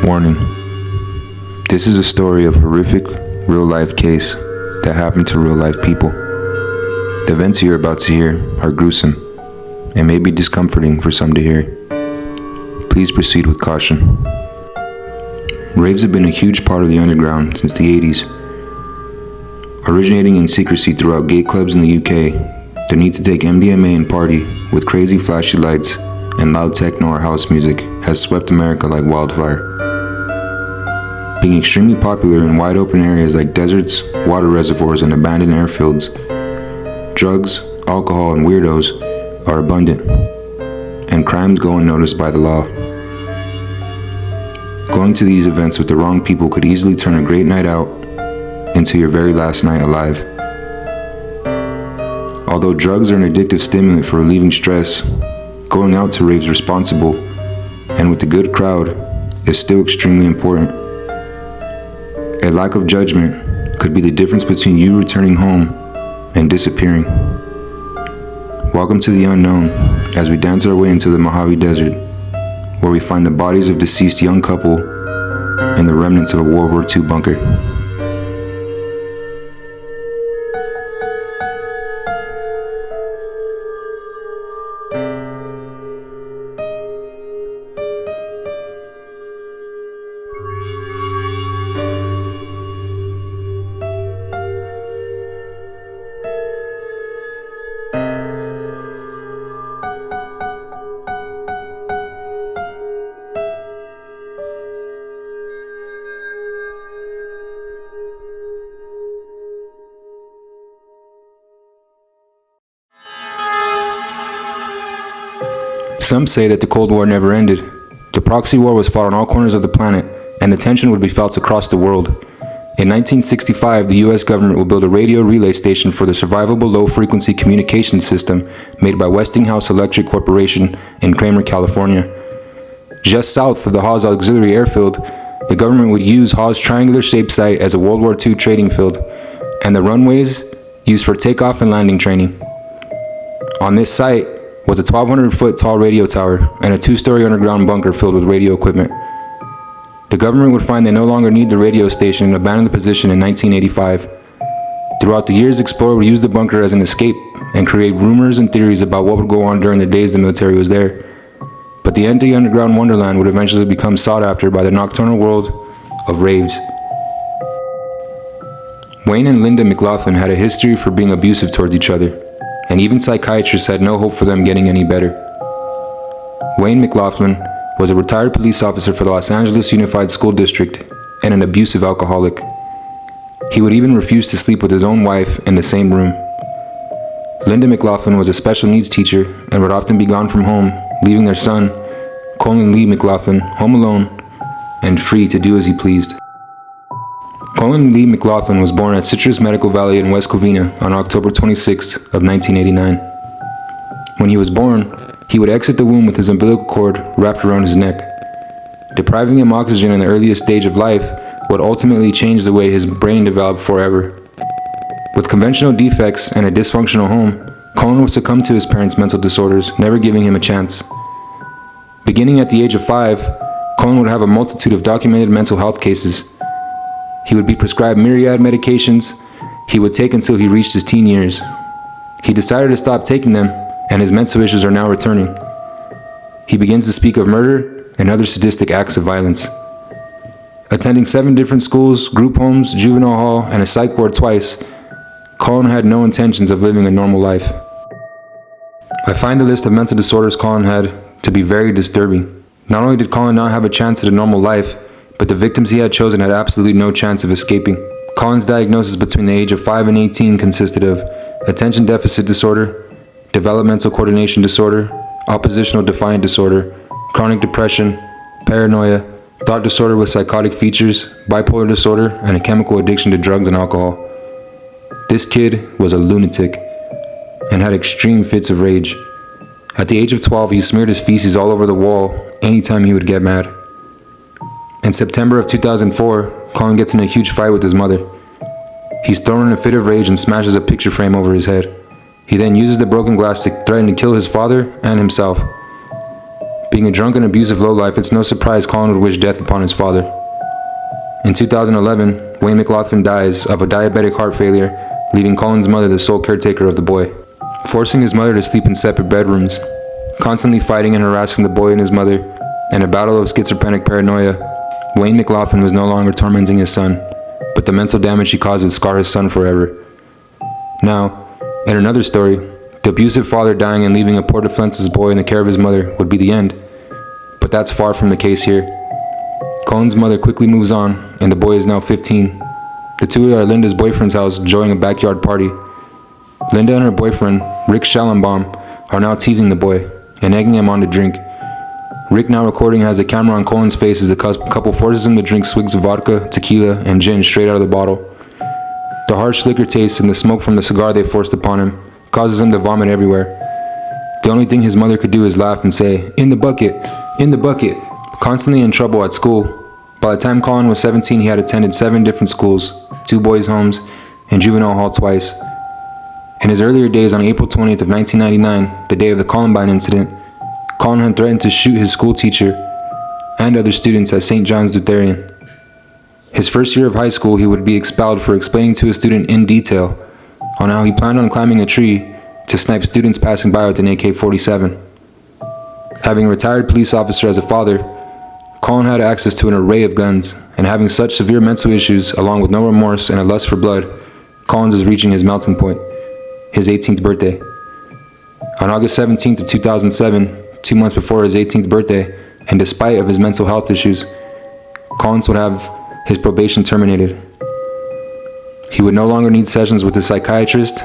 Warning. This is a story of a horrific, real-life case that happened to real-life people. The events you're about to hear are gruesome and may be discomforting for some to hear. Please proceed with caution. Raves have been a huge part of the underground since the 80s. Originating in secrecy throughout gay clubs in the UK, the need to take MDMA and party with crazy flashy lights and loud techno or house music has swept America like wildfire. Being extremely popular in wide open areas like deserts, water reservoirs, and abandoned airfields, drugs, alcohol, and weirdos are abundant, and crimes go unnoticed by the law. Going to these events with the wrong people could easily turn a great night out into your very last night alive. Although drugs are an addictive stimulant for relieving stress, going out to raves responsible and with a good crowd is still extremely important. A lack of judgment could be the difference between you returning home and disappearing. Welcome to the unknown as we dance our way into the Mojave Desert, where we find the bodies of deceased young couple and the remnants of a World War II bunker. Some say that the Cold War never ended. The proxy war was fought on all corners of the planet, and the tension would be felt across the world. In 1965, the US government will build a radio relay station for the survivable low-frequency communications system made by Westinghouse Electric Corporation in Kramer, California. Just south of the Hawes Auxiliary Airfield, the government would use Hawes' triangular-shaped site as a World War II trading field, and the runways used for takeoff and landing training. On this site was a 1,200-foot tall radio tower and a 2-story underground bunker filled with radio equipment. The government would find they no longer need the radio station and abandon the position in 1985. Throughout the years, Explorer would use the bunker as an escape and create rumors and theories about what would go on during the days the military was there. But the empty underground wonderland would eventually become sought after by the nocturnal world of raves. Wayne and Linda McLaughlin had a history for being abusive towards each other, and even psychiatrists had no hope for them getting any better. Wayne McLaughlin was a retired police officer for the Los Angeles Unified School District and an abusive alcoholic. He would even refuse to sleep with his own wife in the same room. Linda McLaughlin was a special needs teacher and would often be gone from home, leaving their son, Colin Lee McLaughlin, home alone and free to do as he pleased. Colin Lee McLaughlin was born at Citrus Medical Valley in West Covina on October 26 of 1989. When he was born, he would exit the womb with his umbilical cord wrapped around his neck. Depriving him oxygen in the earliest stage of life would ultimately change the way his brain developed forever. With conventional defects and a dysfunctional home, Colin would succumb to his parents' mental disorders, never giving him a chance. Beginning at the age of 5, Colin would have a multitude of documented mental health cases. He would be prescribed myriad medications he would take until he reached his teen years. He decided to stop taking them, and his mental issues are now returning. He begins to speak of murder and other sadistic acts of violence. Attending 7 different schools, group homes, juvenile hall, and a psych ward twice, Colin had no intentions of living a normal life. I find the list of mental disorders Colin had to be very disturbing. Not only did Colin not have a chance at a normal life, but the victims he had chosen had absolutely no chance of escaping. Colin's diagnosis between the age of 5 and 18 consisted of attention deficit disorder, developmental coordination disorder, oppositional defiant disorder, chronic depression, paranoia, thought disorder with psychotic features, bipolar disorder, and a chemical addiction to drugs and alcohol. This kid was a lunatic and had extreme fits of rage. At the age of 12, he smeared his feces all over the wall anytime he would get mad. In September of 2004, Colin gets in a huge fight with his mother. He's thrown in a fit of rage and smashes a picture frame over his head. He then uses the broken glass to threaten to kill his father and himself. Being a drunk and abusive lowlife, it's no surprise Colin would wish death upon his father. In 2011, Wayne McLaughlin dies of a diabetic heart failure, leaving Colin's mother the sole caretaker of the boy. Forcing his mother to sleep in separate bedrooms, constantly fighting and harassing the boy and his mother, in a battle of schizophrenic paranoia, Wayne McLaughlin was no longer tormenting his son, but the mental damage he caused would scar his son forever. Now, in another story, the abusive father dying and leaving a Port of Flence's boy in the care of his mother would be the end, but that's far from the case here. Colin's mother quickly moves on, and the boy is now 15. The two are at Linda's boyfriend's house enjoying a backyard party. Linda and her boyfriend, Rick Schallenbaum, are now teasing the boy and egging him on to drink. Rick, now recording, has a camera on Colin's face as the couple forces him to drink swigs of vodka, tequila, and gin straight out of the bottle. The harsh liquor taste and the smoke from the cigar they forced upon him causes him to vomit everywhere. The only thing his mother could do is laugh and say, "In the bucket, in the bucket," constantly in trouble at school. By the time Colin was 17, he had attended 7 different schools, 2 boys' homes, and juvenile hall twice. In his earlier days, on April 20th of 1999, the day of the Columbine incident, Colin had threatened to shoot his school teacher and other students at St. John's Lutheran. His first year of high school, he would be expelled for explaining to a student in detail on how he planned on climbing a tree to snipe students passing by with an AK-47. Having a retired police officer as a father, Colin had access to an array of guns, and having such severe mental issues, along with no remorse and a lust for blood, Collins is reaching his melting point, his 18th birthday. On August 17th of 2007, 2 months before his 18th birthday, and despite of his mental health issues, Collins would have his probation terminated. He would no longer need sessions with a psychiatrist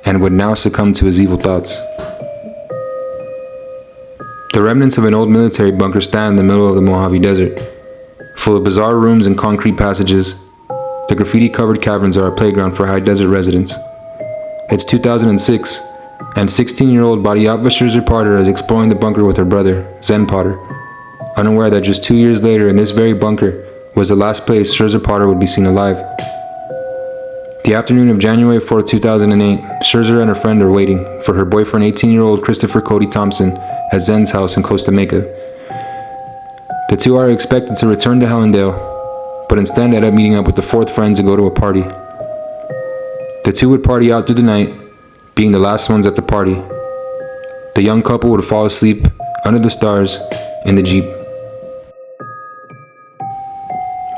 and would now succumb to his evil thoughts. The remnants of an old military bunker stand in the middle of the Mojave Desert, full of bizarre rooms and concrete passages. The graffiti-covered caverns are a playground for high desert residents. It's 2006, and 16-year-old Badiava Scherzer Potter is exploring the bunker with her brother, Zen Potter, unaware that just 2 years later in this very bunker was the last place Scherzer Potter would be seen alive. The afternoon of January 4, 2008, Scherzer and her friend are waiting for her boyfriend, 18-year-old Christopher Cody Thompson, at Zen's house in Costa Mesa. The two are expected to return to Hellendale, but instead end up meeting up with the 4th friend to go to a party. The two would party out through the night, being the last ones at the party. The young couple would fall asleep under the stars in the Jeep.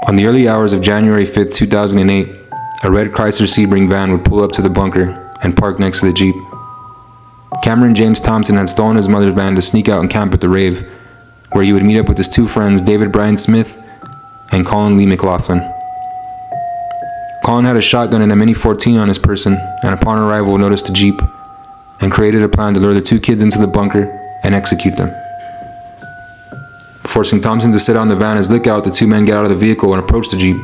On the early hours of January 5, 2008, a red Chrysler Sebring van would pull up to the bunker and park next to the Jeep. Cameron James Thompson had stolen his mother's van to sneak out and camp at the Rave, where he would meet up with his 2 friends, David Brian Smith and Colin Lee McLaughlin. Colin had a shotgun and a Mini 14 on his person, and upon arrival noticed the Jeep and created a plan to lure the 2 kids into the bunker and execute them. Forcing Thompson to sit on the van as lookout, the 2 men get out of the vehicle and approach the Jeep.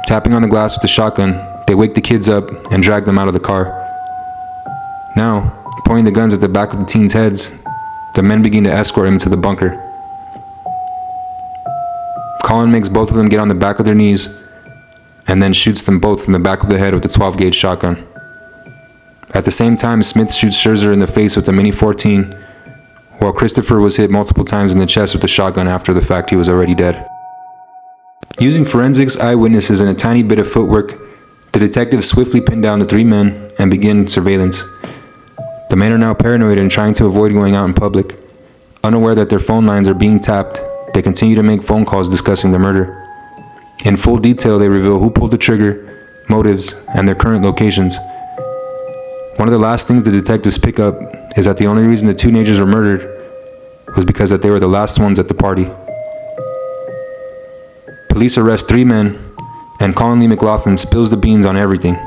Tapping on the glass with the shotgun, they wake the kids up and drag them out of the car. Now, pointing the guns at the back of the teens' heads, the men begin to escort him into the bunker. Colin makes both of them get on the back of their knees and then shoots them both in the back of the head with a 12-gauge shotgun. At the same time, Smith shoots Scherzer in the face with a Mini 14, while Christopher was hit multiple times in the chest with the shotgun. After the fact, he was already dead. Using forensics, eyewitnesses, and a tiny bit of footwork, the detectives swiftly pin down the 3 men and begin surveillance. The men are now paranoid and trying to avoid going out in public. Unaware that their phone lines are being tapped, they continue to make phone calls discussing the murder. In full detail, they reveal who pulled the trigger, motives, and their current locations. One of the last things the detectives pick up is that the only reason the 2 teenagers were murdered was because that they were the last ones at the party. Police arrest 3 men, and Colin Lee McLaughlin spills the beans on everything.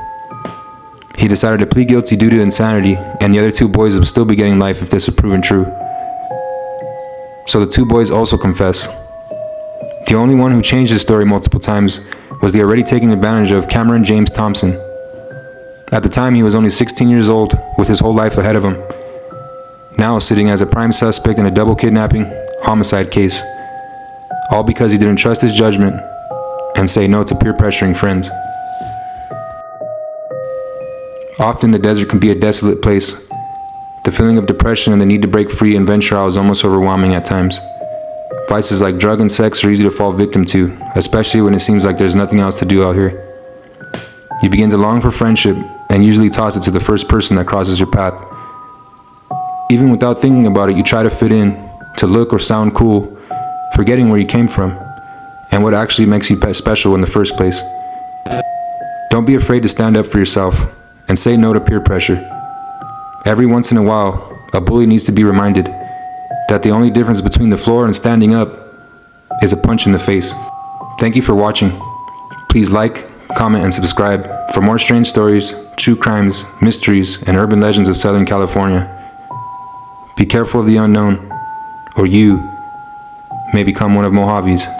He decided to plead guilty due to insanity, and the other 2 boys would still be getting life if this was proven true. So the 2 boys also confess. The only one who changed his story multiple times was the already taken advantage of Cameron James Thompson. At the time, he was only 16 years old, with his whole life ahead of him. Now sitting as a prime suspect in a double kidnapping, homicide case. All because he didn't trust his judgment and say no to peer pressuring friends. Often the desert can be a desolate place, The feeling of depression and the need to break free and venture out is almost overwhelming at times. Vices like drug and sex are easy to fall victim to, especially when it seems like there's nothing else to do out here. You begin to long for friendship and usually toss it to the first person that crosses your path. Even without thinking about it, you try to fit in, to look or sound cool, forgetting where you came from and what actually makes you special in the first place. Don't be afraid to stand up for yourself and say no to peer pressure. Every once in a while, a bully needs to be reminded that the only difference between the floor and standing up is a punch in the face. Thank you for watching. Please like, comment, and subscribe for more strange stories, true crimes, mysteries, and urban legends of Southern California. Be careful of the unknown, or you may become one of Mojave's.